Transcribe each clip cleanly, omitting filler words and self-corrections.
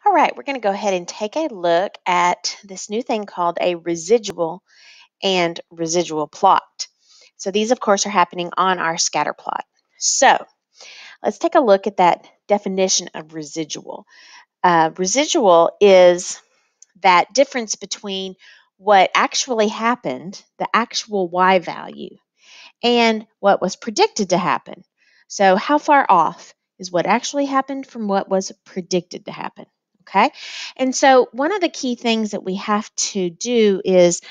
All right, we're going to go ahead and take a look at this new thing called a residual and residual plot. So these, of course, are happening on our scatter plot. So let's take a look at that definition of residual. Residual is that difference between what actually happened, the actual Y value, and what was predicted to happen. So how far off is what actually happened from what was predicted to happen? Okay. And so one of the key things that we have to do is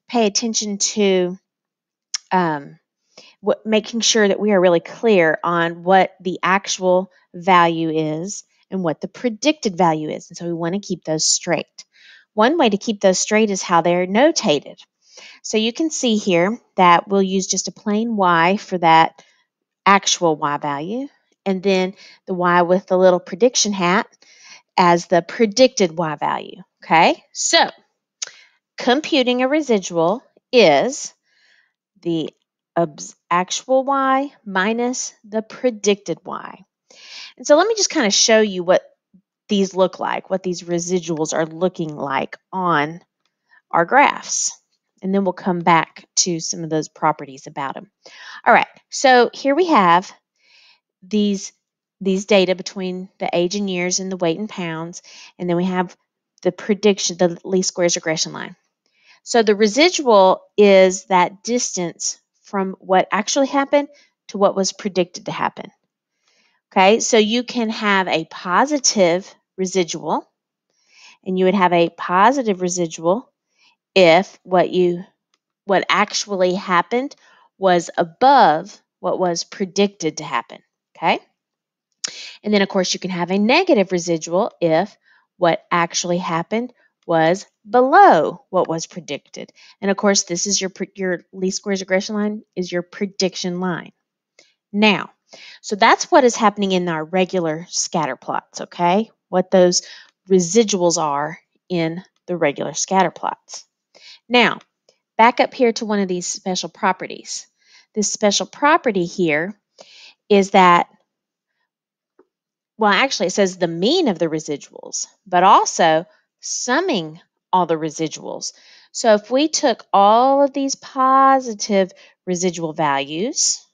pay attention to making sure that we are really clear on what the actual value is and what the predicted value is. And so we want to keep those straight. One way to keep those straight is how they're notated. So you can see here that we'll use just a plain Y for that actual Y value, and then the Y with the little prediction hat as the predicted Y value. Okay, so computing a residual is the actual Y minus the predicted Y. And so let me just kind of show you what these look like, what these residuals are looking like on our graphs. And then we'll come back to some of those properties about them. All right, so here we have these data between the age in years and the weight in pounds, and then we have the prediction, the least squares regression line. So the residual is that distance from what actually happened to what was predicted to happen. Okay, so you can have a positive residual, and you would have a positive residual if what actually happened was above what was predicted to happen. Okay. And then, of course, you can have a negative residual if what actually happened was below what was predicted. And, of course, this is your least squares regression line is your prediction line. Now, so that's what is happening in our regular scatter plots, okay? What those residuals are in the regular scatter plots. Now, back up here to one of these special properties. This special property here is that, well, actually, it says the mean of the residuals, but also summing all the residuals. So if we took all of these positive residual values,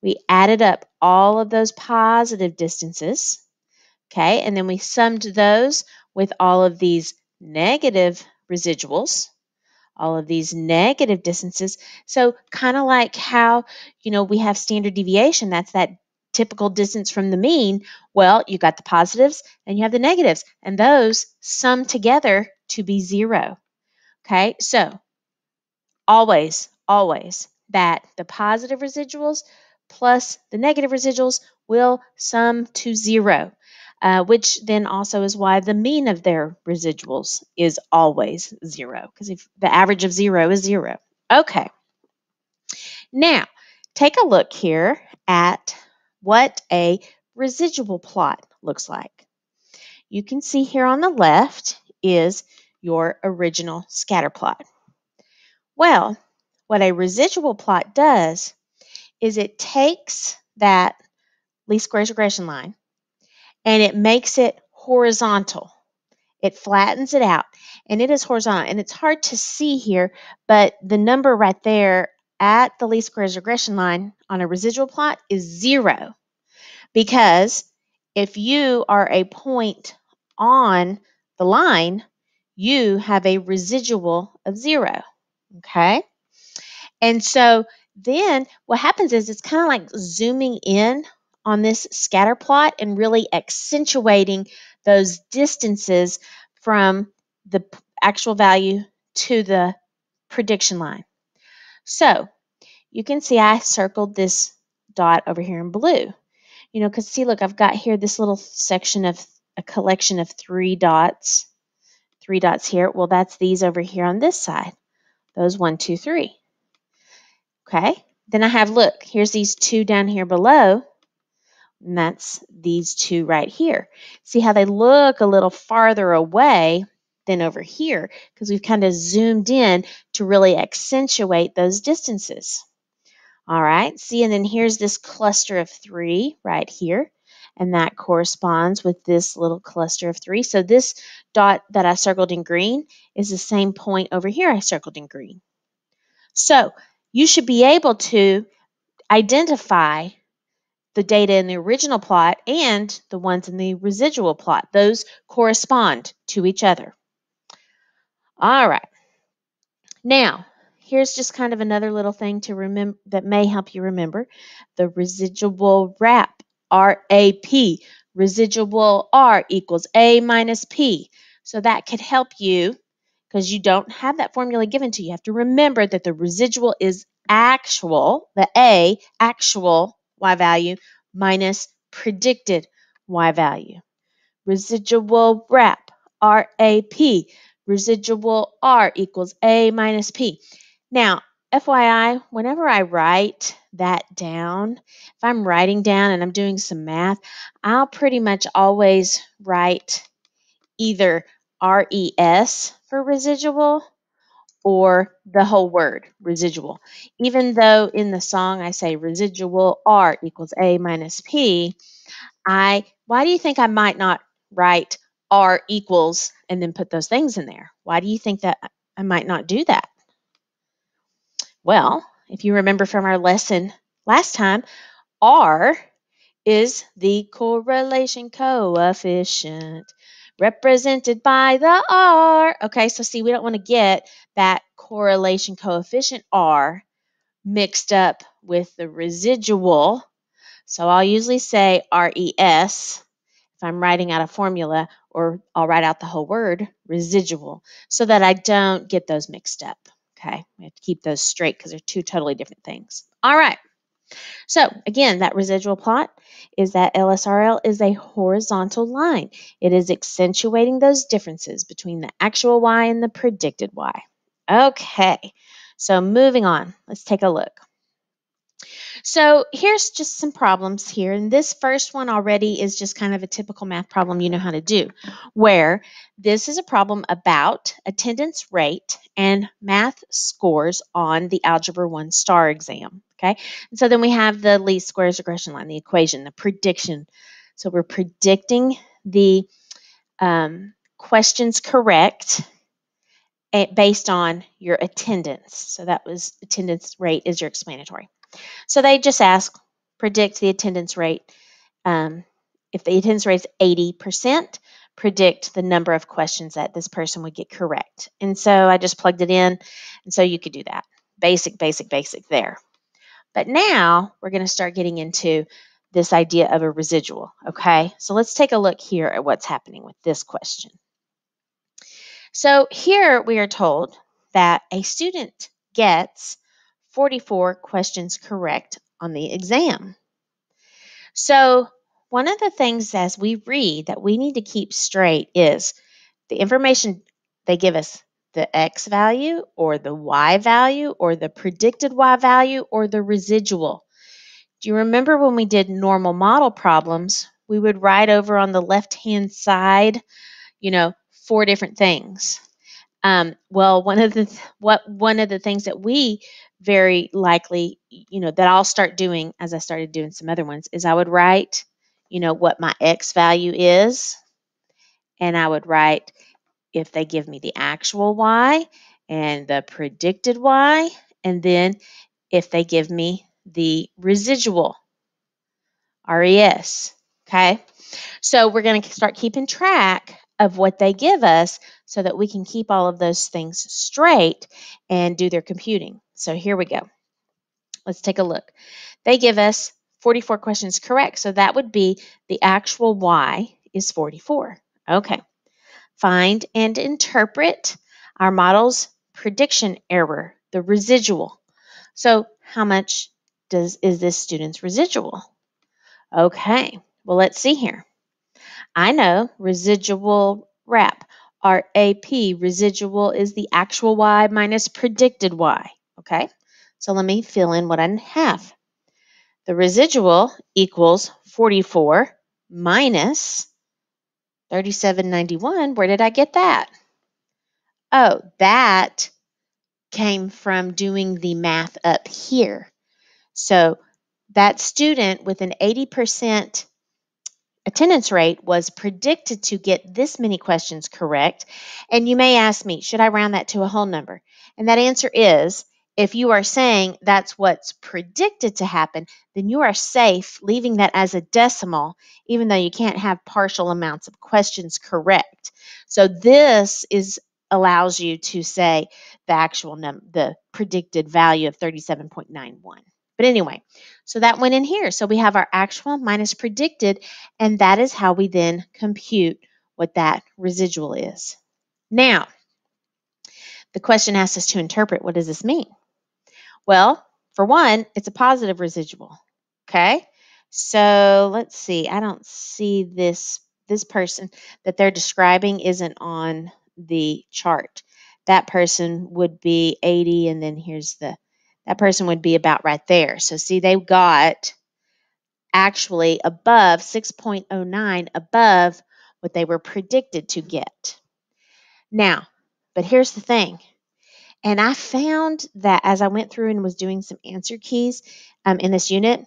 we added up all of those positive distances, okay, and then we summed those with all of these negative residuals, all of these negative distances. So kind of like how, we have standard deviation, that's that typical distance from the mean. Well, you got the positives and you have the negatives, and those sum together to be 0. Okay, so always that the positive residuals plus the negative residuals will sum to 0. Which then also is why the mean of their residuals is always 0, because if the average of 0 is 0. Okay, now take a look here at what a residual plot looks like. You can see here on the left is your original scatter plot. Well, what a residual plot does is it takes that least squares regression line and it makes it horizontal. It flattens it out, and it is horizontal. And it's hard to see here, but the number right there at the least squares regression line on a residual plot is 0. Because if you are a point on the line, you have a residual of 0. Okay? And so then what happens is it's kind of like zooming in on this scatter plot and really accentuating those distances from the actual value to the prediction line. So you can see I circled this dot over here in blue. Because see, look, I've got here this little section of a collection of 3 dots. 3 dots here. Well, that's these over here on this side. Those 1, 2, 3. Okay, then I have, look, here's these 2 down here below, and that's these 2 right here. See how they look a little farther away than over here, because we've kind of zoomed in to really accentuate those distances. All right, see, and then here's this cluster of 3 right here, and that corresponds with this little cluster of 3. So this dot that I circled in green is the same point over here I circled in green. So you should be able to identify the data in the original plot and the ones in the residual plot. Those correspond to each other. All right. Now, here's just kind of another little thing to remember that may help you remember. The residual RAP, RAP, residual R equals A minus P. So that could help you because you don't have that formula given to you. You have to remember that the residual is actual, the A, actual Y value minus predicted Y value. Residual RAP, RAP, residual R equals A minus P. Now, FYI, whenever I write that down, if I'm writing down and I'm doing some math, I'll pretty much always write either RES for residual or the whole word, residual. Even though in the song I say residual R equals A minus P, why do you think I might not write R equals and then put those things in there? Why do you think that I might not do that? Well, if you remember from our lesson last time, R is the correlation coefficient represented by the R. Okay, so see, we don't want to get that correlation coefficient R mixed up with the residual. So I'll usually say RES if I'm writing out a formula, or I'll write out the whole word, residual, so that I don't get those mixed up. Okay, we have to keep those straight because they're two totally different things. All right. So again, that residual plot is that LSRL is a horizontal line. It is accentuating those differences between the actual Y and the predicted Y. Okay, so moving on, let's take a look. So here's just some problems here. And this first one already is just kind of a typical math problem you know how to do, where this is a problem about attendance rate and math scores on the Algebra 1 STAR exam. Okay, and so then we have the least squares regression line, the equation, the prediction. So we're predicting the questions correct based on your attendance. So that was attendance rate is your explanatory. So they just ask, predict the attendance rate. If the attendance rate is 80%, predict the number of questions that this person would get correct. And so I just plugged it in, and so you could do that. Basic, basic, basic there. But now we're going to start getting into this idea of a residual, okay? So let's take a look here at what's happening with this question. So here we are told that a student gets 44 questions correct on the exam. So one of the things as we read that we need to keep straight is the information they give us, the X value or the Y value or the predicted Y value or the residual. Do you remember when we did normal model problems, we would write over on the left-hand side, 4 different things. Well, one of the things that we very likely, that I'll start doing as I started doing some other ones is I would write, what my X value is, and I would write if they give me the actual Y and the predicted Y, and then if they give me the residual, RES. Okay, so we're going to start keeping track of what they give us so that we can keep all of those things straight and do their computing. So here we go. Let's take a look. They give us 44 questions correct. So that would be the actual Y is 44. Okay. Find and interpret our model's prediction error, the residual. So how much is this student's residual? Okay. Well, let's see here. I know residual RAP, RAP, residual is the actual Y minus predicted Y. Okay, so let me fill in what I have. The residual equals 44 minus 3791. Where did I get that? Oh, that came from doing the math up here. So that student with an 80% attendance rate was predicted to get this many questions correct. And you may ask me, should I round that to a whole number? And that answer is, if you are saying that's what's predicted to happen, then you are safe leaving that as a decimal, even though you can't have partial amounts of questions correct. So this allows you to say the predicted value of 37.91. But anyway, so that went in here. So we have our actual minus predicted, and that is how we then compute what that residual is. Now, the question asks us to interpret, what does this mean? Well, for one, it's a positive residual. Okay? So let's see. I don't see this person that they're describing isn't on the chart. That person would be 80, and then that person would be about right there. So see, they got actually above 6.09, above what they were predicted to get. Now, but here's the thing. And I found that as I went through and was doing some answer keys in this unit,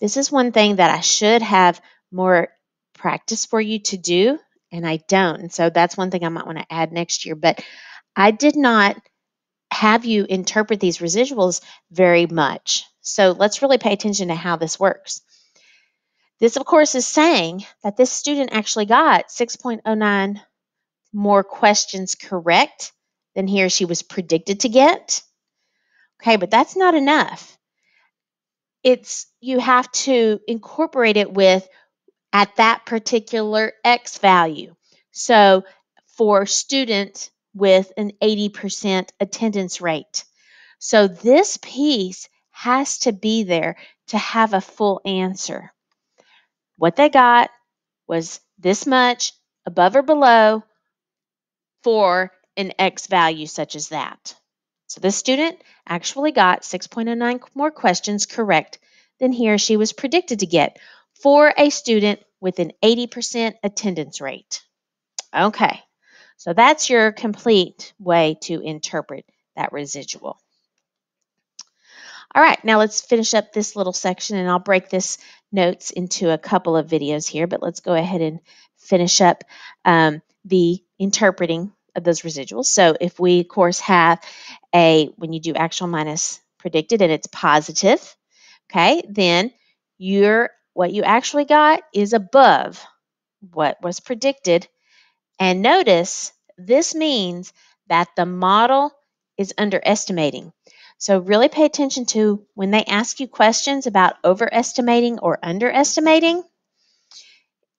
this is one thing that I should have more practice for you to do, and I don't. And so that's one thing I might want to add next year. But I did not have you interpret these residuals very much. So let's really pay attention to how this works. This, of course, is saying that this student actually got 6.09 more questions correct than he or she was predicted to get. Okay, but that's not enough. You have to incorporate it with at that particular X value. So for student with an 80% attendance rate. So this piece has to be there to have a full answer. What they got was this much above or below for an X value such as that. So this student actually got 6.09 more questions correct than he or she was predicted to get for a student with an 80% attendance rate. Okay, so that's your complete way to interpret that residual. All right, now let's finish up this little section, and I'll break this notes into a couple of videos here, but let's go ahead and finish up the interpreting of those residuals. So if we, of course, have when you do actual minus predicted and it's positive, okay, then what you actually got is above what was predicted. And notice this means that the model is underestimating. So really pay attention to when they ask you questions about overestimating or underestimating.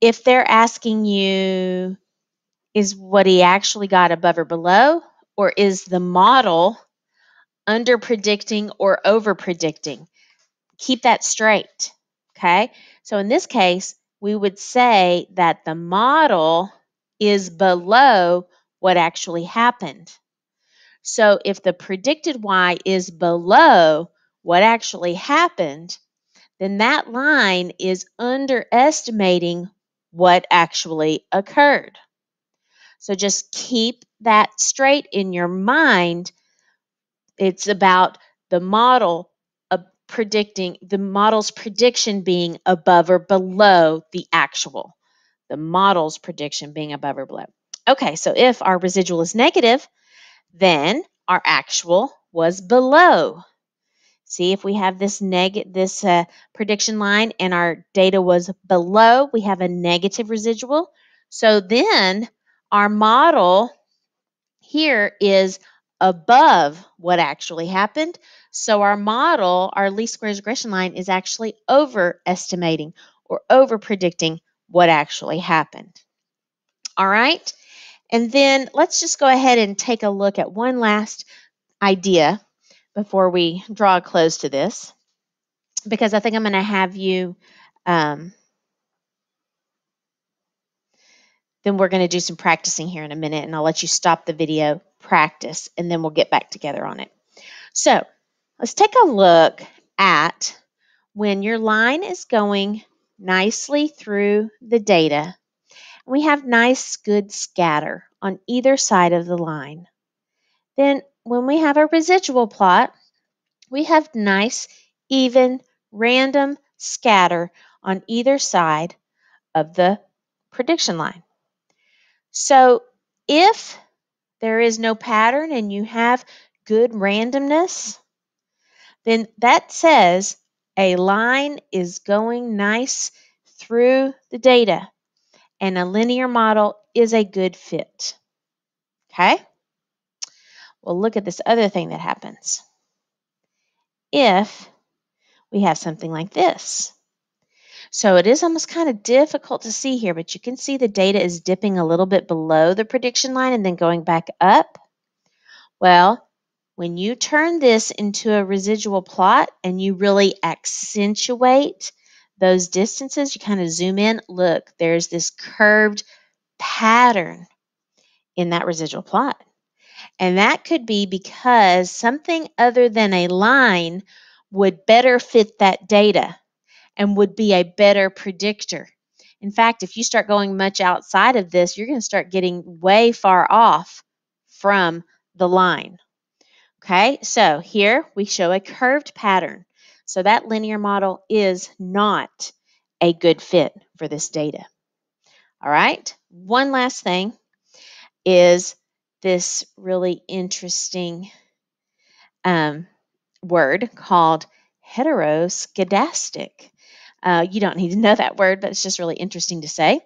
If they're asking you, is what he actually got above or below, or is the model under predicting or over predicting? Keep that straight. Okay. So in this case, we would say that the model is below what actually happened. So if the predicted Y is below what actually happened, then that line is underestimating what actually occurred. So just keep that straight in your mind. It's about the model the model's prediction being above or below the actual. The model's prediction being above or below. Okay, so if our residual is negative, then our actual was below. See, if we have this prediction line and our data was below, we have a negative residual. So then our model here is above what actually happened. So our model, our least squares regression line, is actually overestimating or over predicting what actually happened. All right. And then let's just go ahead and take a look at one last idea before we draw a close to this, because I think I'm going to have you, then we're going to do some practicing here in a minute, and I'll let you stop the video, practice, and then we'll get back together on it. So let's take a look at when your line is going nicely through the data. We have nice, good scatter on either side of the line. Then when we have a residual plot, we have nice, even, random scatter on either side of the prediction line. So if there is no pattern and you have good randomness, then that says a line is going nice through the data and a linear model is a good fit. Okay? Well, look at this other thing that happens. If we have something like this. So it is almost kind of difficult to see here, but you can see the data is dipping a little bit below the prediction line and then going back up. Well, when you turn this into a residual plot and you really accentuate those distances, you kind of zoom in, look, there's this curved pattern in that residual plot. And that could be because something other than a line would better fit that data and would be a better predictor. In fact, if you start going much outside of this, you're going to start getting way far off from the line. Okay, so here we show a curved pattern. So that linear model is not a good fit for this data. All right, one last thing is this really interesting word called heteroscedastic. You don't need to know that word, but it's just really interesting to say.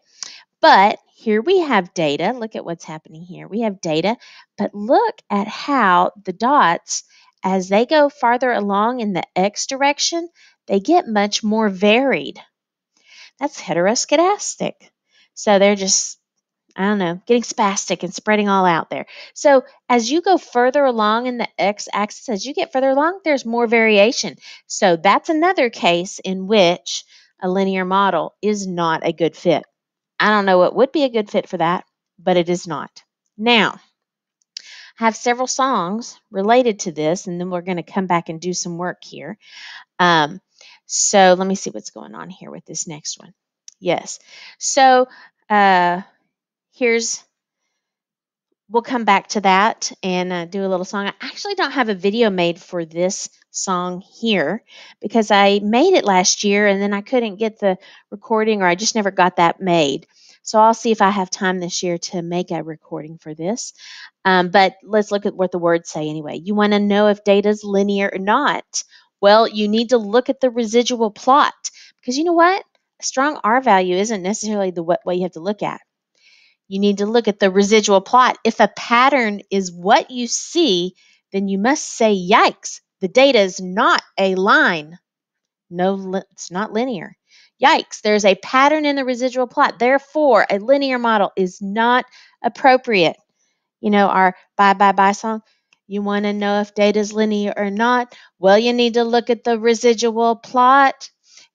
But here we have data. Look at what's happening here. We have data, but look at how the dots, as they go farther along in the x direction, they get much more varied. That's heteroscedastic. So they're just, I don't know, getting spastic and spreading all out there. So as you go further along in the x-axis, as you get further along, there's more variation. So that's another case in which a linear model is not a good fit. I don't know what would be a good fit for that, but it is not. Now, I have several songs related to this, and then we're going to come back and do some work here. So let me see what's going on here with this next one. Yes. So we'll come back to that and do a little song. I actually don't have a video made for this song here because I made it last year and then I couldn't get the recording, or I just never got that made. So I'll see if I have time this year to make a recording for this. But let's look at what the words say anyway. You want to know if data is linear or not. Well, you need to look at the residual plot because you know what? A strong R value isn't necessarily the way you have to look at. You need to look at the residual plot. If a pattern is what you see, then you must say, yikes, the data is not a line. No, it's not linear. Yikes, there's a pattern in the residual plot. Therefore, a linear model is not appropriate. You know, our bye, bye, bye song. You want to know if data is linear or not? Well, you need to look at the residual plot.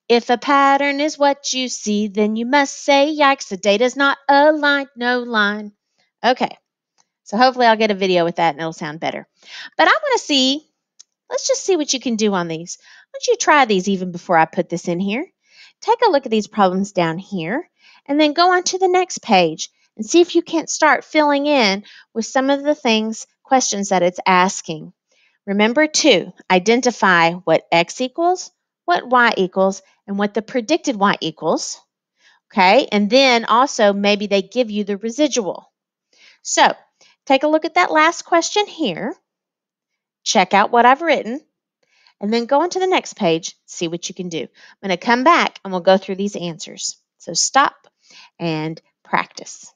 If a pattern is what you see, then you must say, yikes, the data is not a line, no line. Okay, so hopefully I'll get a video with that and it'll sound better. But I want to see, let's just see what you can do on these. Why don't you try these even before I put this in here? Take a look at these problems down here and then go on to the next page and see if you can't start filling in with some of the questions that it's asking. Remember to identify what x equals, what y equals, and what the predicted y equals. Okay, and then also maybe they give you the residual. So take a look at that last question here. Check out what I've written. And then go on to the next page, see what you can do. I'm going to come back and we'll go through these answers. So stop and practice.